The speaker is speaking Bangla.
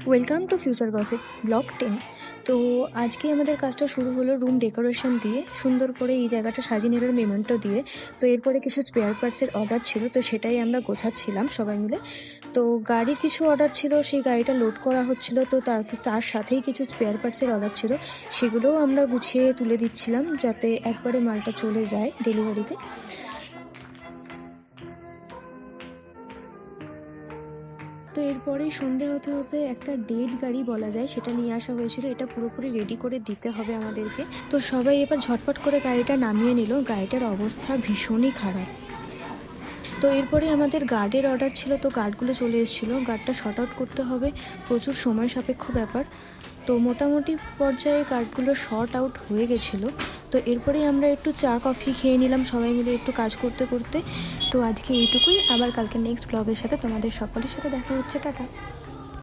Welcome to future gossip blog 10। তো আজকে আমাদের কাজটা শুরু হলো রুম ডেকোরেশন দিয়ে, সুন্দর করে এই জায়গাটা সাজিয়ে নেওয়ার মেমেন্টো দিয়ে। তো এরপরে কিছু স্পেয়ার পার্টসের অর্ডার ছিল, তো সেটাই আমরা গোছাচ্ছিলাম সবাই মিলে। তো গাড়ির কিছু অর্ডার ছিল, সেই গাড়িটা লোড করা হচ্ছিল, তো তার সাথেই কিছু স্পেয়ার পার্টসের অর্ডার ছিল, সেগুলোও আমরা গুছিয়ে তুলে দিচ্ছিলাম যাতে একবারে মালটা চলে যায় ডেলিভারিতে। তো এরপরেই সন্ধে হতে হতে একটা ডেড গাড়ি বলা যায় সেটা নিয়ে আসা হয়েছিল, এটা পুরোপুরি রেডি করে দিতে হবে আমাদেরকে। তো সবাই এবার ঝটপট করে গাড়িটা নামিয়ে নিল, গাড়িটার অবস্থা ভীষণই খারাপ। তো এরপরে আমাদের গার্ডের অর্ডার ছিল, তো গার্ডগুলো চলে এসেছিলো, গার্ডটা শর্ট আউট করতে হবে, প্রচুর সময় সাপেক্ষ ব্যাপার। তো মোটামুটি পর্যায়ে গার্ডগুলো শর্ট আউট হয়ে গেছিলো। তো এরপরেই আমরা একটু চা কফি খেয়ে নিলাম সবাই মিলে একটু কাজ করতে করতে। তো আজকে এইটুকুই, আবার কালকে নেক্সট ব্লগের সাথে তোমাদের সকলের সাথে দেখা হচ্ছে। টাটা।